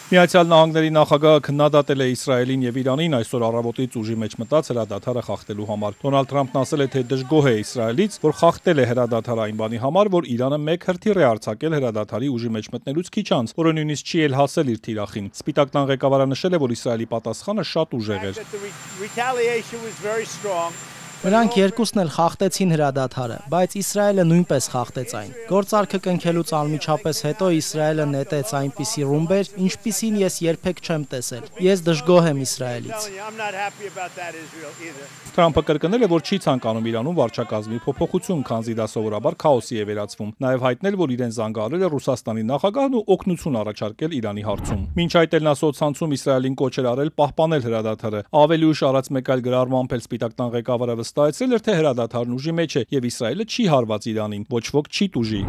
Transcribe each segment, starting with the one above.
Միացյալ Նահանգների նախագահը քննադատել է Իսրայելին եւ Իրանին այսօր առավոտից ուժի մեջ մտած հրադադարը խախտելու համար։ Դոնալդ Թրամփն ասել է, թե դժգոհ է Իսրայելից, որ խախտել է հրադադարը այն բանի համար, որ Իրանը մեկ հրթիռ է արձակել հրադադարի ուժի մեջ մտնելուց քիչ անց, որը նույնիսկ չի էլ հասել իր թիրախին։ Սպիտակ տան ղեկավարը նշել է, որ Իսրայելի պատասխանը շատ ուժեղ էր։ Նրանք երկուսն էլ խախտեցին հրադադարը, բայց Իսրայելը նույնպես խախտեց այն։ Գործարքը կնքելուց անմիջապես հետո Իսրայելը նետեց այնպիսի ռումբեր, ինչպիսին ես երբեք չեմ տեսել։ Ես դժգոհ եմ Իսրայելից։ Թրամփը կրկնել է, որ չի ցանկանում Իրանում վարչակազմի փոփոխություն, քանզի դա սովորաբար քաոսի է վերածվում։ Նաև հայտնել, որ իրեն զանգահարել է Ռուսաստանի նախագահն ու օգնություն առաջարկել Իրանի հարցում։ Մինչ այդ էլ նա սոցցանցում Իսրայելին կոչ էր արել պահպանել հրադադարը։ Ավելի ուշ արած մեկ այլ գրառմամբ էլ Սպիտակ տան ղեկավարը վստահեցրել էր, թե հրադադարն ուժի մեջ է եւ Իսրայելը չի հարված Իրանին, ոչ ոք չի տուժի։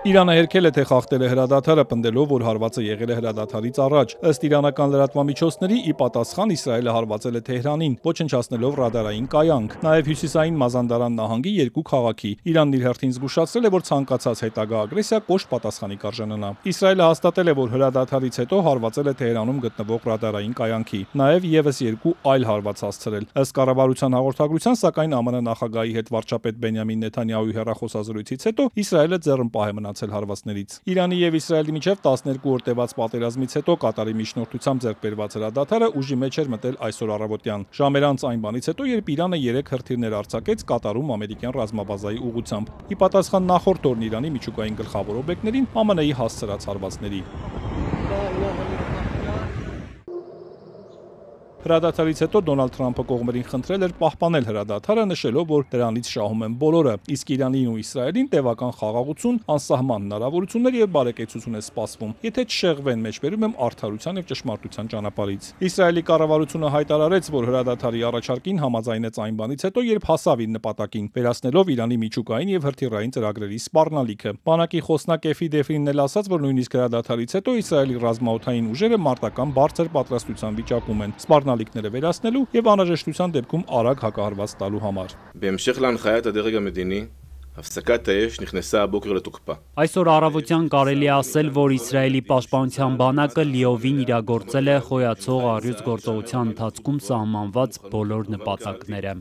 Իրանը հերքել է, թե խախտել է հրադադարը, պնդելով, որ հարվածը եղել է հրադադարից առաջ։ Ըստ իրանական լրատվամիջոցների, ի պատասխան Իսրայելը հարվածել է Թեհրանին, ոչնչացնելով ռադարային կայանք, նաև հյուսիսային Մազանդարան նահանգի երկու քաղաքի։ Իրանն իր հերթին զգուշացրել է, որ ցանկացած հետագա ագրեսիա կոշտ պատասխանի կարժանանա։ Իսրայելը հաստատել է, որ հրադադարից հետո հարվածել է Թեհրանում գտնվող ռադարային կայանքի, նաև եւս երկու այլ հարված հասցրել։ Ըստ կառավարության հաղորդագրության, սակայն ԱՄՆ նախագահի հետ վարչապետ Բենյամին Նեթանյահուի հեռախոսազրույցից հետո Իսրայելը ձեռնպահ է մնացել հարվածներից։ Իրանի եւ Իսրայելի միջև 12 օր տևած պատերազմից հետո Կատարի միջնորդությամբ ձեռք բերված հրադադարը ուժի մեջ էր մտել այսօր առավոտյան։ Ժամեր անց այն բանից հետո, երբ Իրանը 3 հրթիռներ արձակեց Կատարում ամերիկյան ռազմաբազայի ուղղությամբ։ Ի պատասխան նախորդ օրն Իրանի միջուկային գլխավոր օբյեկտներին ԱՄՆ-ի հասցրած հարվածների։ Հրադադարից հետո Դոնալդ Թրամփը կողմերին խնդրել էր պահպանել հրադադարը, նշելով, որ դրանից շահում են բոլորը, իսկ Իրանին ու Իսրայելին տևական խաղաղություն, անսահման հնարավորություններ եւ բարեկեցություն է սպասվում, եթե չշեղվեն, մեջբերում եմ արդարության եւ ճշմարտության ճանապարհից։ Իսրայելի կառավարությունը հայտարարեց, որ հրադադարի առաջարկին համաձայնեց այն բանից հետո, երբ հասավ իր նպատակին, վերացնելով Իրանի միջուկային եւ հրթիռային ծրագրերի սպառնալիքը։ Բանակի խոսնակ Էֆի Դեֆրինն էլ ասաց, որ նույնիսկ հրադադարից հետո Իսրայելի ռազմաօդային ուժերը մարտական բարձր պատրաստության վիճակում են սպառնալիքները վերացնելու եւ անհրաժեշտության դեպքում արագ հակահարված տալու համար։ Այսօր առավոտյան կարելի է ասել, որ Իսրայելի պաշտպանության բանակը լիովին իրագործել է խոյացող առյուծ գործողության ընթացքում սահմանված բոլոր նպատակները։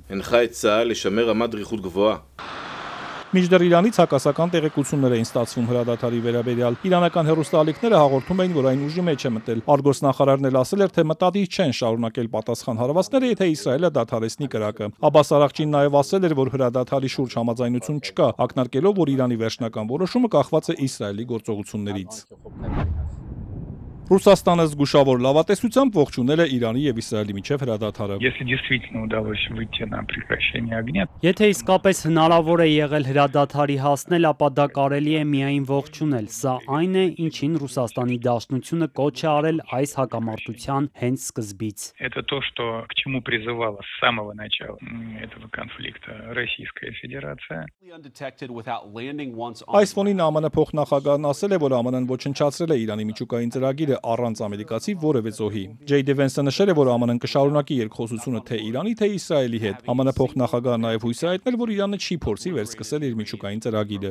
Մինչդեռ Իրանից հակասական տեղեկություններ էին ստացվում հրադադարի վերաբերյալ։ Իրանական հեռուստաալիքները հաղորդում էին, որ այն ուժի մեջ է մտել։ Արգոս նախարարն էլ ասել էր, թե մտադիր չեն շարունակել պատասխան հարվածները, եթե Իսրայելը դադարեցնի կրակը։ Աբբաս Արաղչին նաև ասել էր, որ հրադադարի շուրջ համաձայնություն չկա, ակնարկելով, որ Իրանի վերջնական որոշումը կախված է Իսրայելի գործողություններից։ Ռուսաստանը զգուշավոր լավատեսությամբ ողջունել է Իրանի եւ Իսրայելի միջև հրադադարը։ Եթե իսկապես հնարավոր է եղել հրադադարի հասնել, ապա դա կարելի է միայն ողջունել։ Սա այն է, ինչին Ռուսաստանի Դաշնությունը կոչ է արել այս հակամարտության հենց սկզբից։ Այս ֆոնին ԱՄՆ փոխնախագահն ասել է, որ ԱՄՆ-ն ոչնչացրել է Իրանի միջուկային ծրագիրը առանց ամերիկացի որևէ զոհի։ Ջեյ Վենսը նշել է, որ ԱՄՆ-ն կշարունակի երկխոսությունը թե Իրանի, թե Իսրայելի հետ։ ԱՄՆ փոխնախագահը նաև հույս է հայտնել, որ Իրանը չի փորձի վերսկսել իր միջուկային ծրագիրը։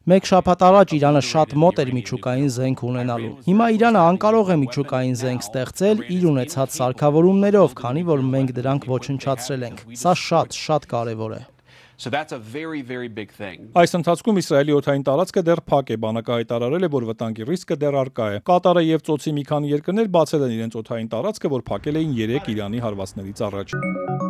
Մեկ շաբաթ առաջ Իրանը շատ մոտ էր միջուկային զենք ունենալու։ Հիմա Իրանը անկարող է միջուկային զենք ստեղծել իր ունեցած սարքավորումներով, քանի որ մենք դրանք ոչնչացրել ենք։ Սա շատ կարևոր է։ Այս ընթացքում Իսրայելի օդային տարածքը դեռ փակ է, բանակը հայտարարել է, որ վտանգի ռիսկը դեռ առկա է։ Կատարը եւ Ծոցի մի քանի երկրներ բացել են իրենց օդային տարածքը, որ փակել էին 3 Իրանի հարվածներից առաջ։